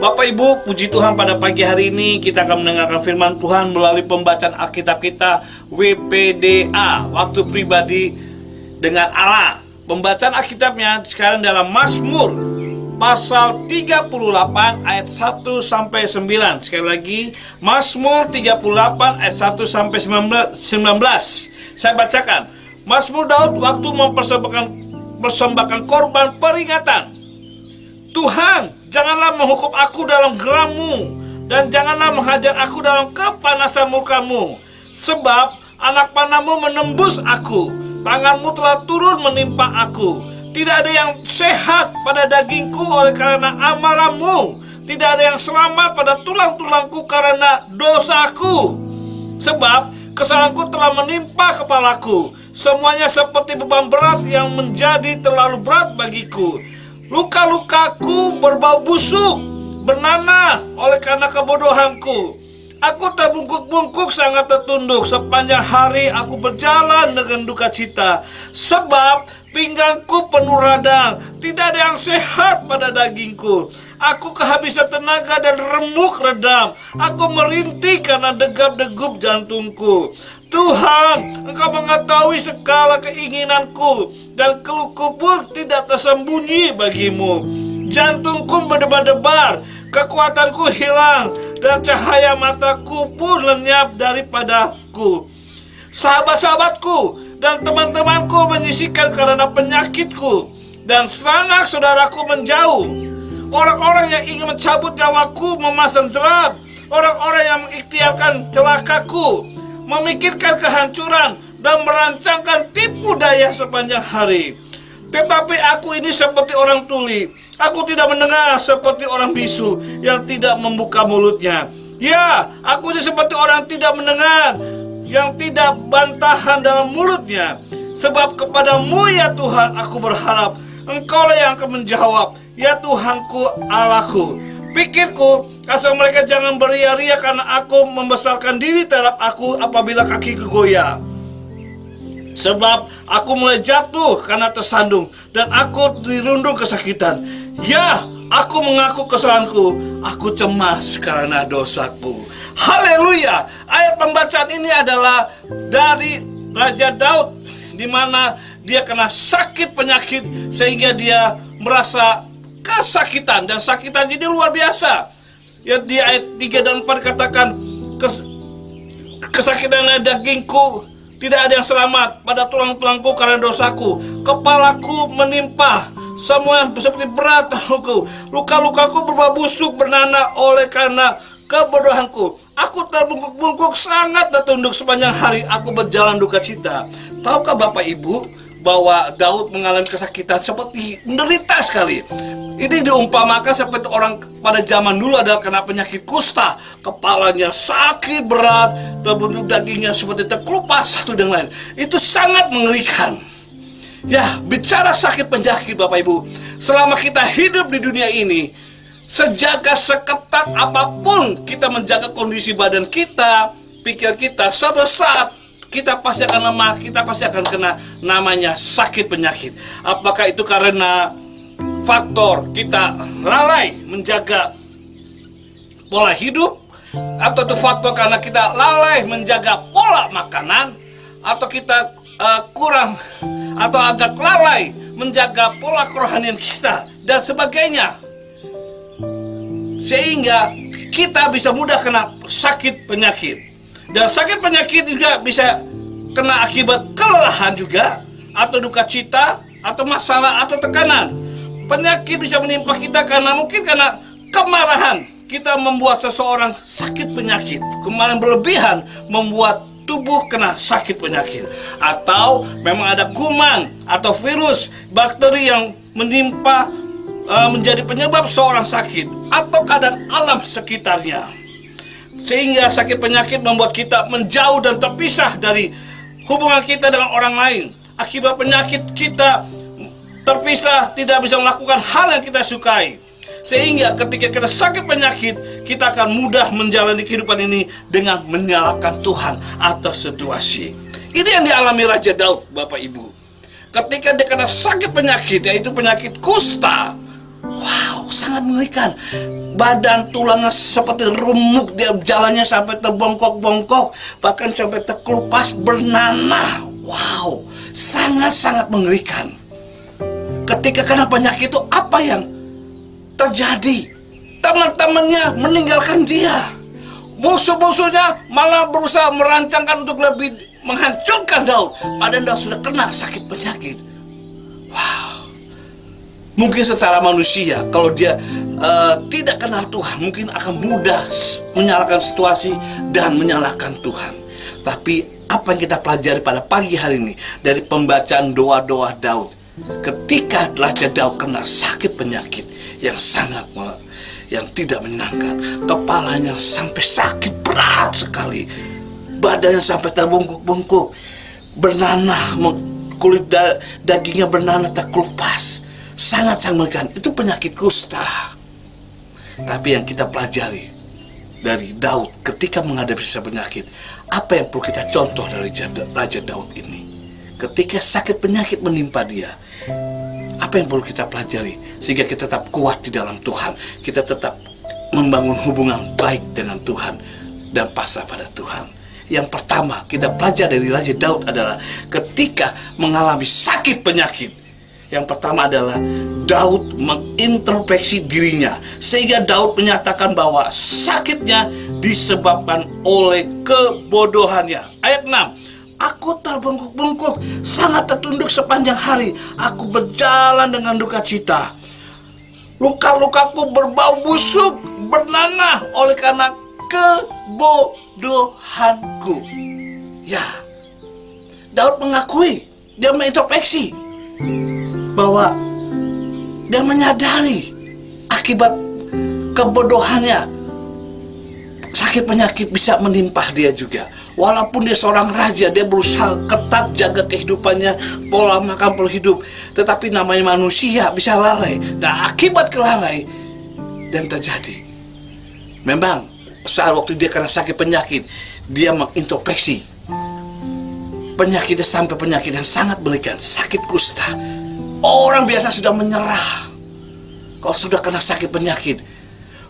Bapak Ibu, puji Tuhan, pada pagi hari ini kita akan mendengarkan firman Tuhan melalui pembacaan Alkitab kita WPDA, Waktu Pribadi dengan Allah. Pembacaan Alkitabnya sekarang dalam Mazmur pasal 38 ayat 1 sampai 9. Sekali lagi, Mazmur 38 ayat 1 sampai 19. Saya bacakan. Mazmur Daud waktu mempersembahkan korban peringatan. Tuhan, janganlah menghukum aku dalam geram-Mu, dan janganlah menghajar aku dalam kepanasan murka-Mu. Sebab anak panah-Mu menembus aku, tangan-Mu telah turun menimpa aku. Tidak ada yang sehat pada dagingku oleh karena amarah-Mu. Tidak ada yang selamat pada tulang-tulangku karena dosaku. Sebab kesalahanku telah menimpa kepalaku. Semuanya seperti beban berat yang menjadi terlalu berat bagiku. Luka-lukaku berbau busuk, bernanah oleh karena kebodohanku. Aku terbungkuk-bungkuk sangat tertunduk. Sepanjang hari aku berjalan dengan duka cita. Sebab pinggangku penuh radang, tidak ada yang sehat pada dagingku. Aku kehabisan tenaga dan remuk redam. Aku merintih karena degap-degup jantungku. Tuhan, Engkau mengetahui segala keinginanku, dan keluhku pun tidak tersembunyi bagimu. Jantungku berdebar-debar, kekuatanku hilang, dan cahaya mataku pun lenyap daripadaku. Sahabat-sahabatku dan teman-temanku menyisikan karena penyakitku, dan sanak saudaraku menjauh. Orang-orang yang ingin mencabut nyawaku memasang jerat. Orang-orang yang mengikhtiarkan celakaku memikirkan kehancuran dan merancangkan tipu daya sepanjang hari. Tetapi aku ini seperti orang tuli. Aku tidak mendengar seperti orang bisu yang tidak membuka mulutnya. Ya, aku ini seperti orang tidak mendengar, yang tidak bantahan dalam mulutnya. Sebab kepadamu ya Tuhan aku berharap. Engkaulah yang akan menjawab, ya Tuhanku Allahku. Pikirku, asal mereka jangan beria-ria karena aku membesarkan diri terhadap aku apabila kakiku goyah. Sebab aku mulai jatuh karena tersandung, dan aku dirundung kesakitan. Ya, aku mengaku kesalahanku, aku cemas karena dosaku. Haleluya. Ayat pembacaan ini adalah dari Raja Daud, di mana dia kena sakit penyakit sehingga dia merasa kesakitan, dan sakitan ini luar biasa. Ya, di ayat 3 dan 4 katakan, kesakitan dagingku, tidak ada yang selamat pada tulang-tulangku karena dosaku. Kepalaku menimpa, semua seperti berat aku. Luka-lukaku berbau busuk, bernanah oleh karena kebodohanku. Aku terbungkuk-bungkuk sangat tertunduk, sepanjang hari aku berjalan duka cita. Tahukah Bapak Ibu bahwa Daud mengalami kesakitan seperti menderita sekali. Ini diumpamakan seperti orang pada zaman dulu adalah kena penyakit kusta. Kepalanya sakit berat, terbentuk dagingnya seperti terkelupas satu dengan lain. Itu sangat mengerikan. Ya, bicara sakit penyakit Bapak Ibu, selama kita hidup di dunia ini, sejaga seketat apapun kita menjaga kondisi badan kita, pikir kita, suatu saat kita pasti akan lemah, kita pasti akan kena namanya sakit penyakit. Apakah itu karena faktor kita lalai menjaga pola hidup, atau itu faktor karena kita lalai menjaga pola makanan, atau kita kurang atau agak lalai menjaga pola kerohanian kita dan sebagainya, sehingga kita bisa mudah kena sakit penyakit. Dan sakit penyakit juga bisa kena akibat kelelahan juga, atau duka cita, atau masalah, atau tekanan. Penyakit bisa menimpa kita karena mungkin karena kemarahan kita membuat seseorang sakit penyakit. Kemarahan berlebihan membuat tubuh kena sakit penyakit. Atau memang ada kuman atau virus, bakteri yang menimpa menjadi penyebab seorang sakit, atau keadaan alam sekitarnya. Sehingga sakit penyakit membuat kita menjauh dan terpisah dari hubungan kita dengan orang lain. Akibat penyakit kita terpisah, tidak bisa melakukan hal yang kita sukai. Sehingga ketika kita sakit penyakit, kita akan mudah menjalani kehidupan ini dengan menyalahkan Tuhan atas situasi. Ini yang dialami Raja Daud, Bapak Ibu. Ketika dia kena sakit penyakit, yaitu penyakit kusta, wow, sangat mengerikan. badan tulangnya seperti remuk, dia jalannya sampai terbongkok-bongkok, bahkan sampai terkelupas bernanah. Wow, sangat-sangat mengerikan. Ketika kena penyakit itu, apa yang terjadi? Teman-temannya meninggalkan dia. Musuh-musuhnya malah berusaha merancangkan untuk lebih menghancurkan Daud. Padahal Daud sudah kena sakit penyakit. Wow. Mungkin secara manusia, kalau dia tidak kenal Tuhan, mungkin akan mudah menyalahkan situasi dan menyalahkan Tuhan. Tapi apa yang kita pelajari pada pagi hari ini dari pembacaan doa-doa Daud, ketika Raja Daud kena sakit penyakit yang tidak menyenangkan, kepalanya sampai sakit berat sekali, badannya sampai terbungkuk-bungkuk, bernanah, kulit dagingnya bernanah terkelupas, sangat-sangat mengerikan. Itu penyakit kusta. Tapi yang kita pelajari dari Daud ketika menghadapi penyakit, apa yang perlu kita contoh dari Raja Daud ini? Ketika sakit penyakit menimpa dia, apa yang perlu kita pelajari sehingga kita tetap kuat di dalam Tuhan, kita tetap membangun hubungan baik dengan Tuhan dan pasrah pada Tuhan? Yang pertama kita pelajari dari Raja Daud adalah ketika mengalami sakit penyakit, yang pertama adalah Daud mengintrospeksi dirinya, sehingga Daud menyatakan bahwa sakitnya disebabkan oleh kebodohannya. Ayat 6, aku terbungkuk-bungkuk, sangat tertunduk sepanjang hari. Aku berjalan dengan duka cita. Luka-lukaku berbau busuk, bernanah oleh karena kebodohanku. Ya, Daud mengakui, dia mengintrospeksi bahwa dia menyadari akibat kebodohannya, sakit penyakit bisa menimpa dia juga. Walaupun dia seorang raja, dia berusaha ketat jaga kehidupannya, pola makan, pola hidup, tetapi namanya manusia bisa lalai. Dan akibat kelalai dan terjadi, memang saat waktu dia kena sakit penyakit, dia mengintrospeksi penyakitnya sampai penyakit yang sangat mengerikan, sakit kusta. Orang biasa sudah menyerah kalau sudah kena sakit penyakit.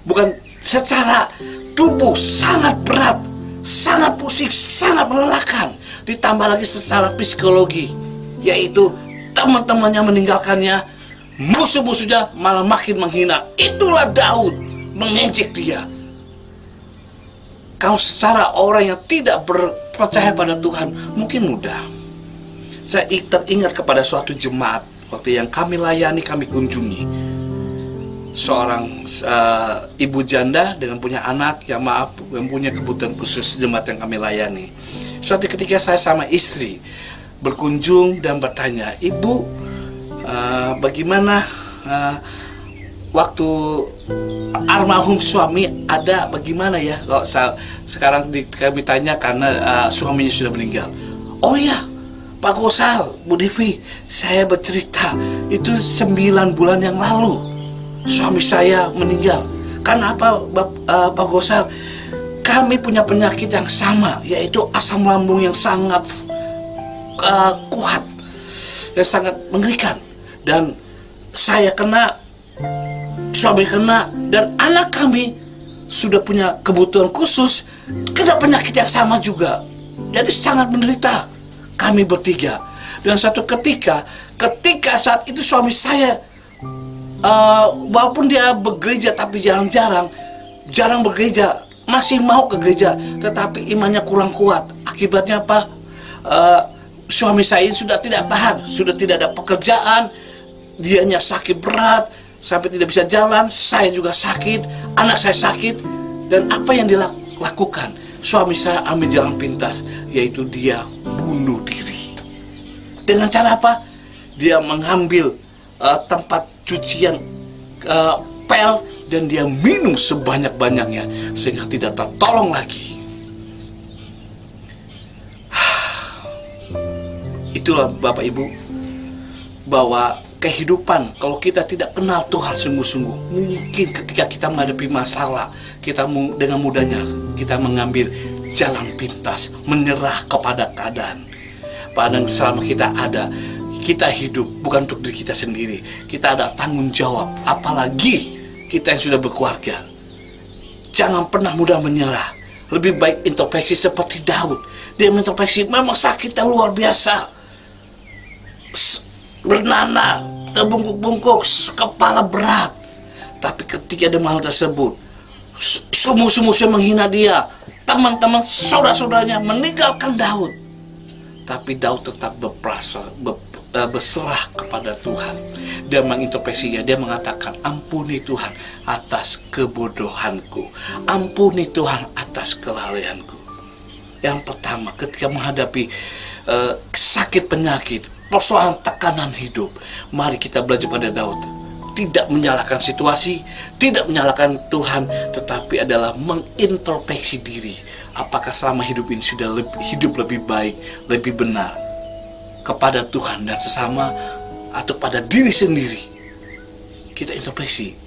Bukan secara tubuh sangat berat, sangat pusing, sangat melelahkan. Ditambah lagi secara psikologi, yaitu teman-temannya meninggalkannya, musuh-musuhnya malah makin menghina. Itulah Daud, mengejek dia. Kalau secara orang yang tidak percaya pada Tuhan, mungkin mudah. Saya teringat kepada suatu jemaat waktu yang kami layani, kami kunjungi. Seorang ibu janda dengan punya anak yang punya kebutuhan khusus, jemaat yang kami layani. Suatu ketika saya sama istri berkunjung dan bertanya, "Ibu, bagaimana waktu almarhum suami ada, bagaimana ya?" Kalau sekarang kami tanya karena suaminya sudah meninggal. "Oh iya, Pak Gosal, Bu Devi, saya bercerita, itu 9 bulan yang lalu suami saya meninggal. Karena apa, Pak Gosal? Kami punya penyakit yang sama, yaitu asam lambung yang sangat kuat, yang sangat mengerikan. Dan saya kena, suami kena, dan anak kami sudah punya kebutuhan khusus, kena penyakit yang sama juga. Jadi sangat menderita kami bertiga." Dan suatu ketika saat itu suami saya, walaupun dia begereja tapi jarang bergereja, masih mau ke gereja, tetapi imannya kurang kuat. Akibatnya apa? Suami saya sudah tidak tahan, sudah tidak ada pekerjaan, dianya sakit berat sampai tidak bisa jalan, saya juga sakit, anak saya sakit. Dan apa yang dilakukan? Suami saya ambil jalan pintas, yaitu dia bunuh diri. Dengan cara apa? Dia mengambil tempat cucian pel dan dia minum sebanyak-banyaknya sehingga tidak tertolong lagi. Itulah Bapak Ibu, bahwa kehidupan kalau kita tidak kenal Tuhan sungguh-sungguh, mungkin ketika kita menghadapi masalah, kita dengan mudahnya kita mengambil jalan pintas, menyerah kepada keadaan. Padahal selama kita ada, kita hidup bukan untuk diri kita sendiri. Kita ada tanggung jawab, apalagi kita yang sudah berkeluarga. Jangan pernah mudah menyerah. Lebih baik introspeksi seperti Daud. Dia introspeksi, memang sakitnya luar biasa. Bernanah, terbungkuk-bungkuk, kepala berat. Tapi ketika dia hal tersebut, musuh-musuhnya menghina dia. Teman-teman, saudara-saudaranya meninggalkan Daud. Tapi Daud tetap berserah kepada Tuhan. Dia mengintrospeksinya, dia mengatakan, ampuni Tuhan atas kebodohanku, ampuni Tuhan atas kelalaianku. Yang pertama, ketika menghadapi sakit penyakit, persoalan tekanan hidup, mari kita belajar pada Daud. Tidak menyalahkan situasi, tidak menyalahkan Tuhan, tetapi adalah mengintrospeksi diri. Apakah selama hidup ini sudah hidup lebih baik, lebih benar kepada Tuhan dan sesama, atau pada diri sendiri? Kita introspeksi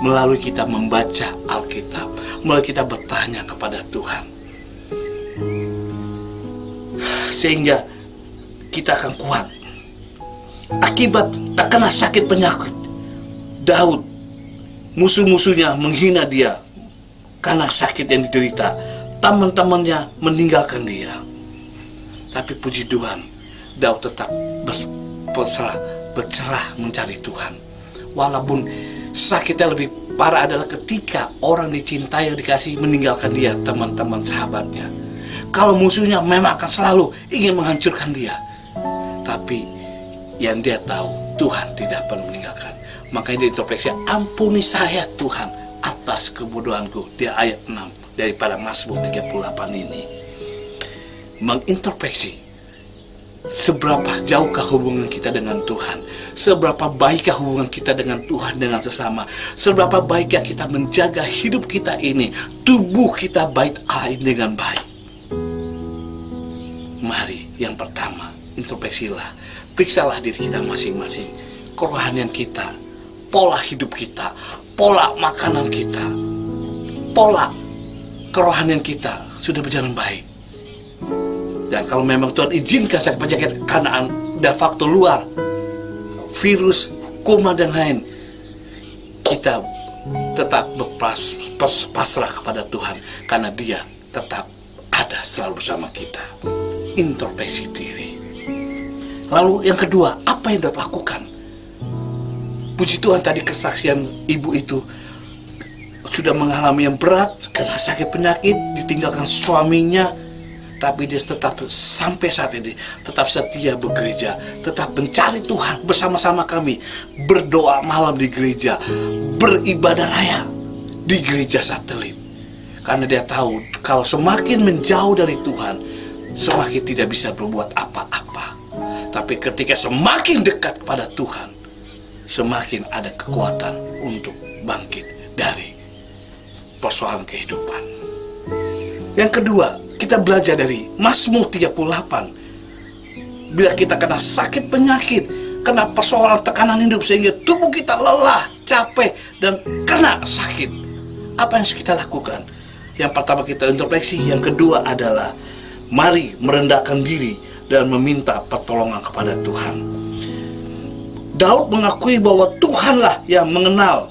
melalui kita membaca Alkitab, melalui kita bertanya kepada Tuhan, sehingga kita akan kuat. Akibat terkena sakit penyakit, Daud, musuh-musuhnya menghina dia karena sakit yang diderita. Teman-temannya meninggalkan dia. Tapi puji Tuhan, Daud tetap bercerah mencari Tuhan. Walaupun sakitnya lebih parah adalah ketika orang dicintai yang dikasih meninggalkan dia, teman-teman sahabatnya. Kalau musuhnya memang akan selalu ingin menghancurkan dia, tapi yang dia tahu, Tuhan tidak pernah meninggalkan. Makanya dia introspeksi, ampuni saya Tuhan atas kebodohanku. Di ayat 6 daripada Mazmur 38 ini. Mengintrospeksi seberapa jauhkah hubungan kita dengan Tuhan, seberapa baikkah hubungan kita dengan Tuhan, dengan sesama, seberapa baikkah kita menjaga hidup kita ini, tubuh kita baik Allah dengan baik. Mari, yang pertama, introspeksilah, periksalah diri kita masing-masing, kerohanian kita, pola hidup kita, pola makanan kita, pola kerohanian kita sudah berjalan baik. Dan kalau memang Tuhan izinkan sakit penyakit karena ada faktor luar, virus, kuman dan lain, kita tetap berpasrah kepada Tuhan, karena Dia tetap ada selalu bersama kita. Introspeksi diri. Lalu yang kedua, apa yang Daud lakukan? Puji Tuhan, tadi kesaksian ibu itu sudah mengalami yang berat karena sakit penyakit, ditinggalkan suaminya, tapi dia tetap sampai saat ini tetap setia begereja, tetap mencari Tuhan bersama-sama kami, berdoa malam di gereja, beribadah raya di gereja satelit. Karena dia tahu kalau semakin menjauh dari Tuhan, semakin tidak bisa berbuat apa-apa. Tapi ketika semakin dekat kepada Tuhan, semakin ada kekuatan untuk bangkit dari persoalan kehidupan. Yang kedua, kita belajar dari Mazmur 38. Bila kita kena sakit penyakit, kena persoalan tekanan hidup sehingga tubuh kita lelah, capek, dan kena sakit, apa yang harus kita lakukan? Yang pertama, kita introspeksi. Yang kedua adalah mari merendahkan diri dan meminta pertolongan kepada Tuhan. Daud mengakui bahwa Tuhanlah yang mengenal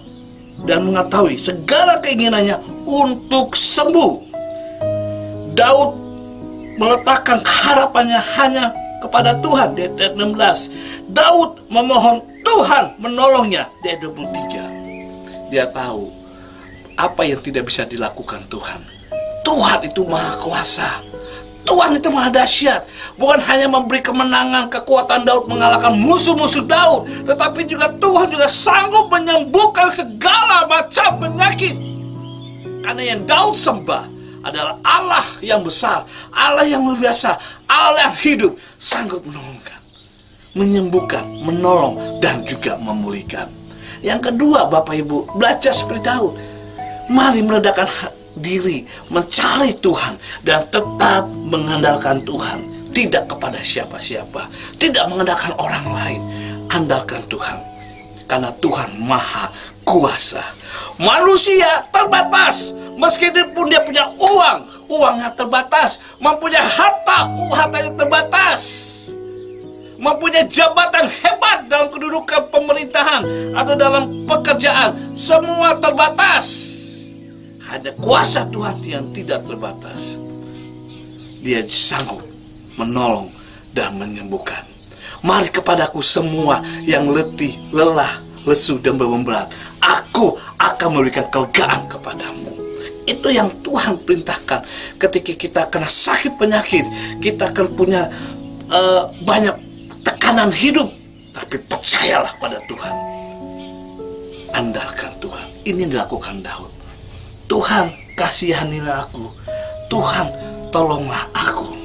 dan mengetahui segala keinginannya untuk sembuh. Daud meletakkan harapannya hanya kepada Tuhan di ayat 16. Daud memohon Tuhan menolongnya di ayat 23. Dia tahu apa yang tidak bisa dilakukan Tuhan. Tuhan itu maha kuasa, Tuhan itu maha dahsyat. Bukan hanya memberi kemenangan, kekuatan Daud mengalahkan musuh-musuh Daud, tetapi juga Tuhan juga sanggup menyembuhkan segala macam penyakit. Karena yang Daud sembah adalah Allah yang besar, Allah yang luar biasa, Allah yang hidup, sanggup menolongkan, menyembuhkan, menolong, dan juga memulihkan. Yang kedua, Bapak Ibu, belajar seperti Daud. Mari meledakkan diri, mencari Tuhan, dan tetap mengandalkan Tuhan. Tidak kepada siapa-siapa, tidak mengandalkan orang lain, andalkan Tuhan. Karena Tuhan maha kuasa. Manusia terbatas, meskipun dia punya uangnya terbatas, mempunyai hartanya terbatas, mempunyai jabatan hebat dalam kedudukan pemerintahan atau dalam pekerjaan, semua terbatas. Hanya kuasa Tuhan yang tidak terbatas. Dia sanggup menolong dan menyembuhkan. Mari kepadaku semua yang letih, lelah, lesu dan beban berat. Aku akan memberikan kelegaan kepadamu. Itu yang Tuhan perintahkan. Ketika kita kena sakit penyakit, kita akan punya banyak tekanan hidup, tapi percayalah pada Tuhan. Andalkan Tuhan. Ini dilakukan Daud. Tuhan, kasihanilah aku. Tuhan, tolonglah aku.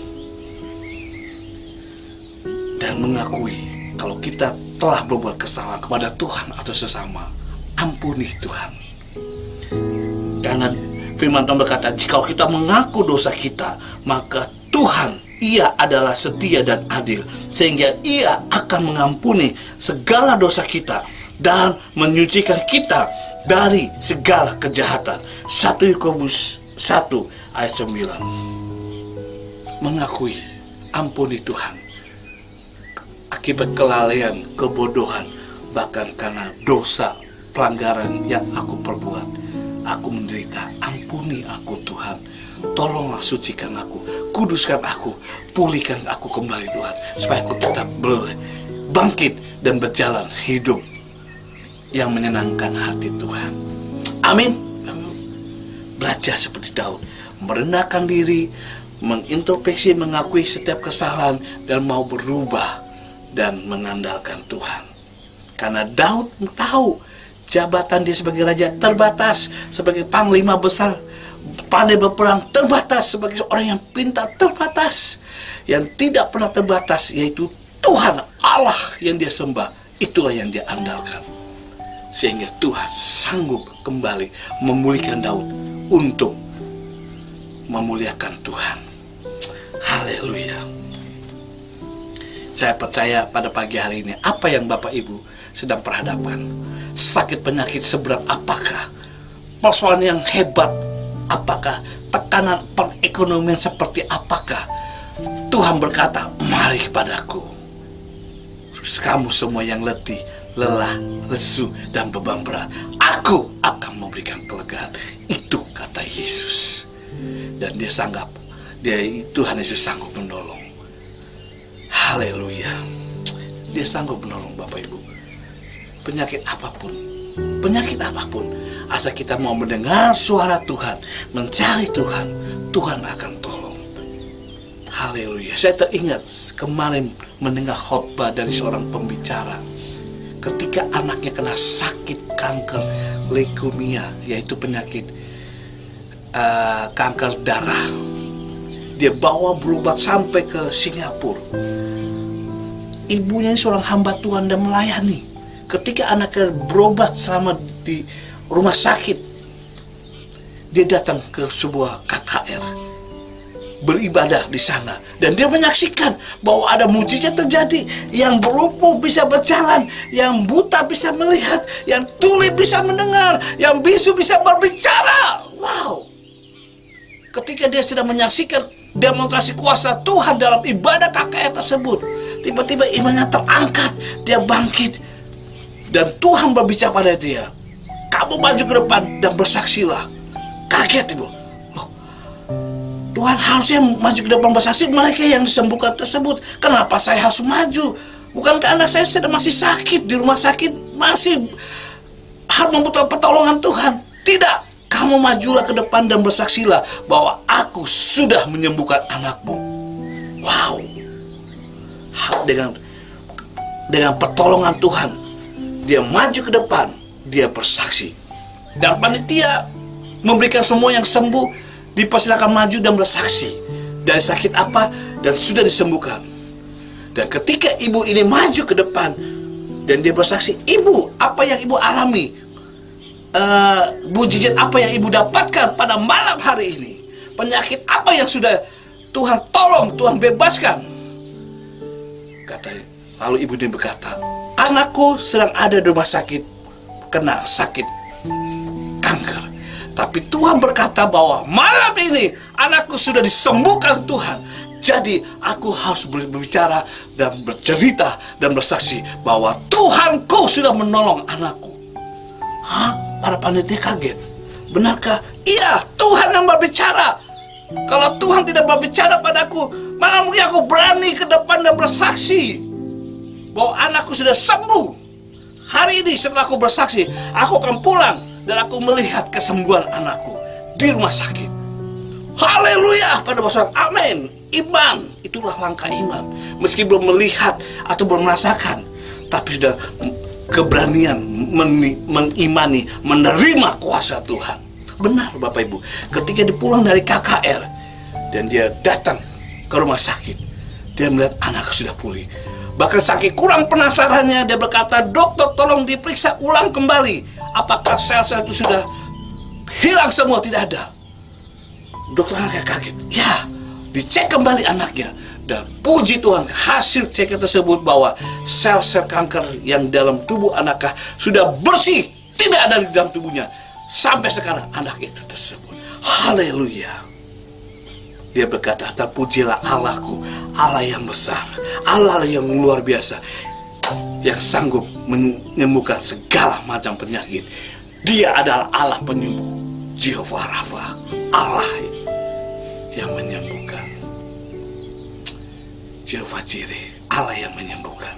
Dan mengakui kalau kita telah berbuat kesalahan kepada Tuhan atau sesama, ampuni Tuhan. Karena firman Tuhan berkata, jika kita mengaku dosa kita, maka Tuhan, Ia adalah setia dan adil, sehingga Ia akan mengampuni segala dosa kita dan menyucikan kita dari segala kejahatan. 1 Yakobus 1 ayat 9. Mengakui, ampuni Tuhan. Akibat kelalaian, kebodohan, bahkan karena dosa, pelanggaran yang aku perbuat, aku menderita. Ampuni aku Tuhan. Tolonglah sucikan aku, kuduskan aku, pulihkan aku kembali Tuhan, supaya aku tetap bangkit dan berjalan hidup yang menyenangkan hati Tuhan. Amin. Belajar seperti Daud, merendahkan diri, mengintrospeksi, mengakui setiap kesalahan, dan mau berubah dan mengandalkan Tuhan. Karena Daud tahu jabatan dia sebagai raja terbatas, sebagai panglima besar, pandai berperang terbatas, sebagai orang yang pintar terbatas. Yang tidak pernah terbatas yaitu Tuhan Allah yang dia sembah. Itulah yang dia andalkan. Sehingga Tuhan sanggup kembali memulihkan Daud untuk memuliakan Tuhan. Haleluya. Saya percaya pada pagi hari ini, apa yang Bapak Ibu sedang perhadapkan, sakit penyakit seberat apakah, persoalan yang hebat apakah, tekanan perekonomian seperti apakah, Tuhan berkata, mari kepadaku, kamu semua yang letih, lelah, lesu, dan beban berat, aku akan memberikan kelegaan. Itu kata Yesus. Dan dia sanggup, Tuhan Yesus sanggup menolong. Haleluya. Dia sanggup menolong Bapak Ibu. Penyakit apapun, asal kita mau mendengar suara Tuhan, mencari Tuhan, Tuhan akan tolong. Haleluya. Saya teringat kemarin mendengar khotbah dari seorang pembicara. Ketika anaknya kena sakit kanker leukemia, yaitu penyakit kanker darah, dia bawa berobat sampai ke Singapura. Ibunya seorang hamba Tuhan dan melayani. Ketika anaknya berobat selama di rumah sakit, dia datang ke sebuah KKR, beribadah di sana, dan dia menyaksikan bahwa ada mujizat terjadi. Yang lumpuh bisa berjalan, yang buta bisa melihat, yang tuli bisa mendengar, yang bisu bisa berbicara. Wow! Ketika dia sedang menyaksikan demonstrasi kuasa Tuhan dalam ibadah KKR tersebut, tiba-tiba imannya terangkat, dia bangkit, dan Tuhan berbicara pada dia, kamu maju ke depan dan bersaksilah. Kaget ibu, loh, Tuhan harusnya maju ke depan bersaksi, mereka yang disembuhkan tersebut, kenapa saya harus maju? Bukankah anak saya sedang masih sakit di rumah sakit, masih harus membutuhkan pertolongan Tuhan? Tidak, kamu majulah ke depan dan bersaksilah bahwa aku sudah menyembuhkan anakmu. Wow. Dengan pertolongan Tuhan, dia maju ke depan, dia bersaksi, dan panitia memberikan semua yang sembuh dipersilakan maju dan bersaksi dari sakit apa dan sudah disembuhkan. Dan ketika ibu ini maju ke depan dan dia bersaksi, ibu, apa yang ibu alami, mujizat apa yang ibu dapatkan pada malam hari ini, penyakit apa yang sudah Tuhan tolong, Tuhan bebaskan. Lalu ibu ini berkata, anakku sedang ada di rumah sakit, kena sakit kanker. Tapi Tuhan berkata bahwa malam ini anakku sudah disembuhkan Tuhan. Jadi aku harus berbicara dan bercerita dan bersaksi bahwa Tuhanku sudah menolong anakku. Hah? Para panitia kaget. Benarkah? Iya, Haleluya, Tuhan yang berbicara. Kalau Tuhan tidak berbicara padaku, mana mungkin aku berani ke depan dan bersaksi bahwa anakku sudah sembuh. Hari ini setelah aku bersaksi, aku akan pulang dan aku melihat kesembuhan anakku di rumah sakit. Haleluya, pada bahasa amin. Iman, itulah langkah iman. Meski belum melihat atau belum merasakan, tapi sudah keberanian mengimani, menerima kuasa Tuhan. Benar Bapak Ibu, ketika dia pulang dari KKR dan dia datang ke rumah sakit, dia melihat anaknya sudah pulih. Bahkan saking kurang penasarannya, dia berkata, dokter tolong diperiksa ulang kembali, apakah sel-sel itu sudah hilang semua, tidak ada. Dokter anaknya kaget, ya, dicek kembali anaknya. Dan puji Tuhan, hasil cek tersebut bahwa sel-sel kanker yang dalam tubuh anaknya sudah bersih, tidak ada di dalam tubuhnya. Sampai sekarang anak itu tersebut. Haleluya. Dia berkata, terpujilah Allahku, Allah yang besar, Allah yang luar biasa, yang sanggup menyembuhkan segala macam penyakit. Dia adalah Allah penyembuh, Jehovah Rafa, Allah yang menyembuhkan, Jehovah Jireh, Allah yang menyembuhkan.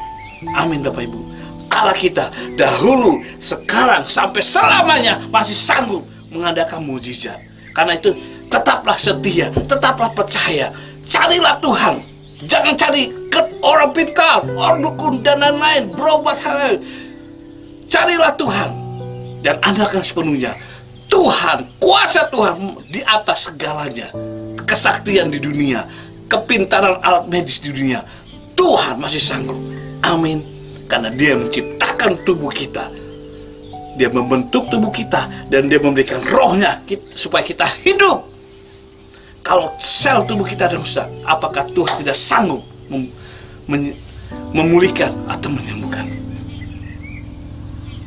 Amin Bapak Ibu. Allah kita dahulu, sekarang, sampai selamanya masih sanggup mengadakan mujizat. Karena itu tetaplah setia, tetaplah percaya. Carilah Tuhan. Jangan cari ke orang pintar, orang dukun dan lain-lain, berobat hal. Carilah Tuhan dan andalkan sepenuhnya. Tuhan, kuasa Tuhan di atas segalanya. Kesaktian di dunia, kepintaran alat medis di dunia, Tuhan masih sanggup. Amin. Karena dia menciptakan tubuh kita, dia membentuk tubuh kita, dan dia memberikan rohnya supaya kita hidup. Kalau sel tubuh kita ada rusak, apakah Tuhan tidak sanggup memulihkan atau menyembuhkan?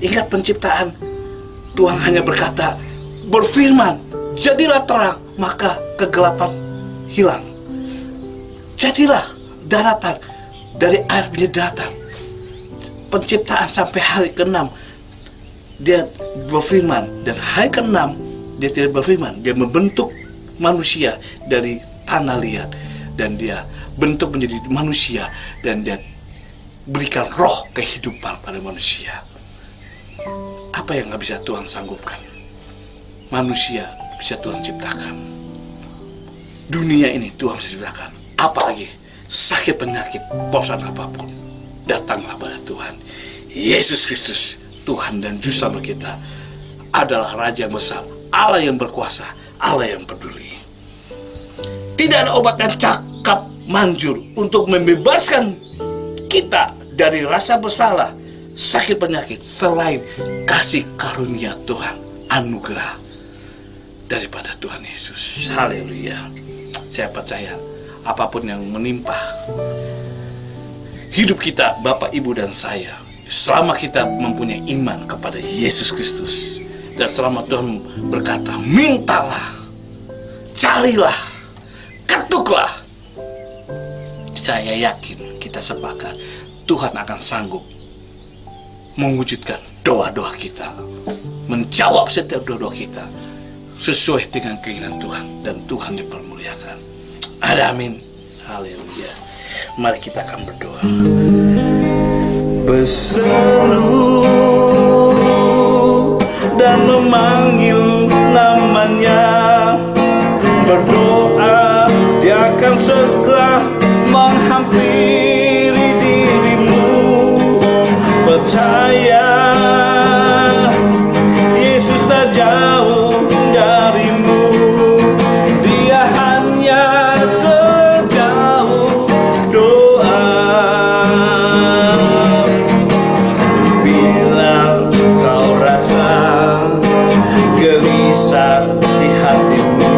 Ingat penciptaan, Tuhan hanya berkata, berfirman, jadilah terang, maka kegelapan hilang. Jadilah daratan, dari air menjadi daratan. Penciptaan sampai hari ke-6 dia berfirman, dan hari ke-6 dia tidak berfirman. Dia membentuk manusia dari tanah liat, dan dia bentuk menjadi manusia, dan dia berikan roh kehidupan pada manusia. Apa yang gak bisa Tuhan sanggupkan? Manusia bisa Tuhan ciptakan, dunia ini Tuhan bisa ciptakan. Apalagi sakit, penyakit, bosan apapun, datanglah pada Tuhan. Yesus Kristus, Tuhan dan Juru Selamat kita, adalah Raja yang besar, Allah yang berkuasa, Allah yang peduli. Tidak ada obat yang cakap manjur untuk membebaskan kita dari rasa bersalah, sakit, penyakit, selain kasih karunia Tuhan, anugerah daripada Tuhan Yesus. Haleluya. Saya percaya apapun yang menimpa hidup kita, Bapak, Ibu, dan saya, selama kita mempunyai iman kepada Yesus Kristus, dan selama Tuhan berkata, mintalah, carilah, ketuklah, saya yakin, kita sepakat, Tuhan akan sanggup mewujudkan doa-doa kita, menjawab setiap doa-doa kita sesuai dengan keinginan Tuhan, dan Tuhan dipermuliakan. Ada amin. Haleluya. Mari kita akan berdoa. Berseru dan memanggil namanya, berdoa, dia akan segera menghampiri dirimu. Percaya, Yesus tak jauh darimu. Dia hanya sejauh doa. Bila kau rasa gelisah di hatimu,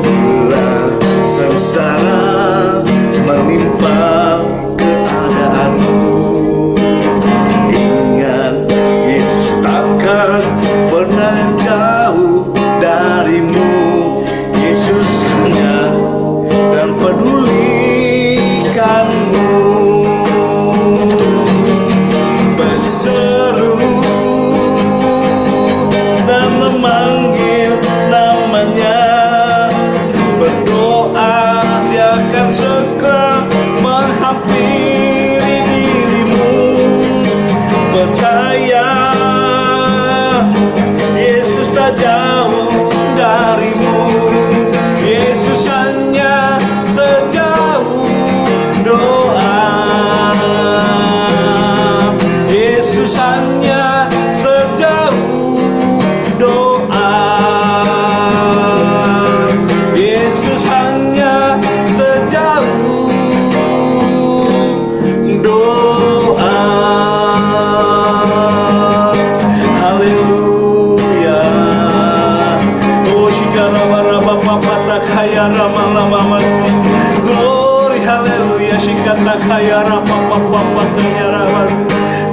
bila sengsara sejauh darimu. Yesus hanya sejauh doa. Yesus hanya sejauh doa. Yesus hanya sejauh doa. Haleluya. Oh shikara baraba papata kaya rama lama masih. Glory haleluya. Shikata kaya rama papa kaya rama.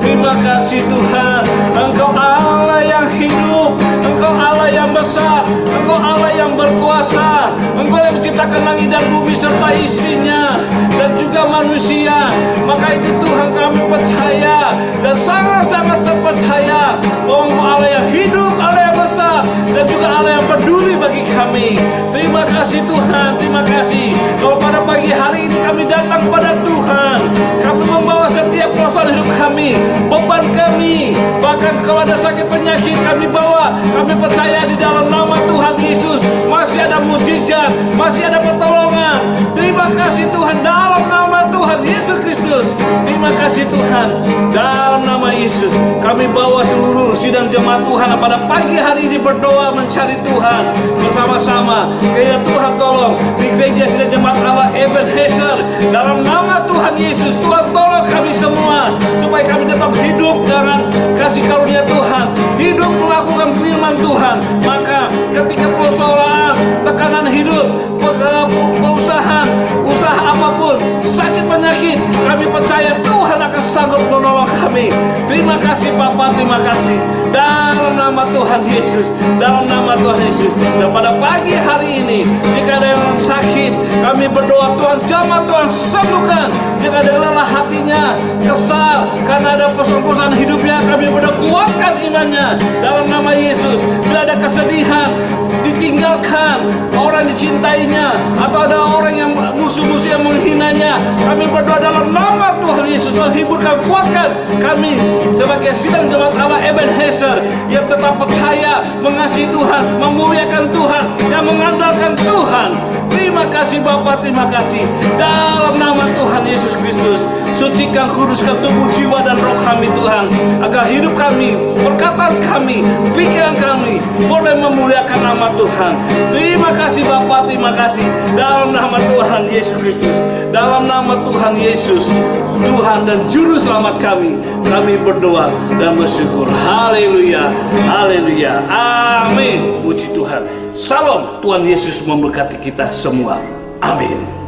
Terima kasih Tuhan, Engkau Allah yang hidup, Engkau Allah yang besar, Engkau Allah yang berkuasa, Engkau yang menciptakan langit dan bumi serta isinya, dan juga manusia. Maka itu Tuhan kami percaya dan sangat-sangat terpercaya bahwa Engkau Allah yang hidup, Allah yang besar, dan juga Allah yang peduli bagi kami. Terima kasih Tuhan, terima kasih. Kalau pada pagi hari ini kami datang pada Tuhan, kami membawa setiap persoalan hidup kami, beban kami, bahkan kalau ada sakit penyakit kami bawa. Kami percaya di dalam nama Tuhan Yesus masih ada mujizat, masih ada pertolongan. Terima kasih Tuhan dalam nama Tuhan Yesus Kristus. Terima kasih Tuhan dalam nama Yesus. Kami bawa seluruh sidang jemaat Tuhan pada pagi hari ini berdoa mencari Tuhan bersama-sama. Ya Tuhan tolong di gereja sidang jemaat Allah Ebenezer, dalam nama Tuhan Yesus. Tuhan tolong kami semua supaya kami tetap hidup dengan kasih karunia Tuhan, hidup melakukan firman Tuhan. Maka ketika persoalan, tekanan hidup, usaha apapun, sakit penyakit, kami percaya Tuhan akan sanggup menolong kami. Terima kasih Bapa, terima kasih dalam nama Tuhan Yesus, dalam nama Tuhan Yesus. Dan pada pagi hari ini, jika ada yang sakit, kami berdoa Tuhan jamah, Tuhan sembuhkan. Jika ada lelah hatinya, kesal karena ada persoalan hidupnya, kami berdoa kuatkan imannya dalam nama Yesus. Bila ada kesedihan, ditinggalkan orang dicintainya, atau ada orang yang musuh-musuh yang menghinanya, kami berdoa dalam nama Tuhan Yesus. Tuhan hiburkan, kuatkan kami sebagai sidang jemaat Allah Ebenezer yang tetap percaya, mengasihi Tuhan, memuliakan Tuhan, yang mengandalkan Tuhan. Terima kasih Bapa, terima kasih dalam nama Tuhan Yesus Kristus. Sucikan, kuduskan tubuh, jiwa, dan roh kami Tuhan, agar hidup kami, perkataan kami, pikiran kami boleh memuliakan nama Tuhan. Terima kasih Bapa, terima kasih dalam nama Tuhan Yesus Kristus, dalam nama Tuhan Yesus, Tuhan dan Juru Selamat kami berdoa dan bersyukur. Haleluya, haleluya, amin. Puji Tuhan. Salam, Tuhan Yesus memberkati kita semua. Amin.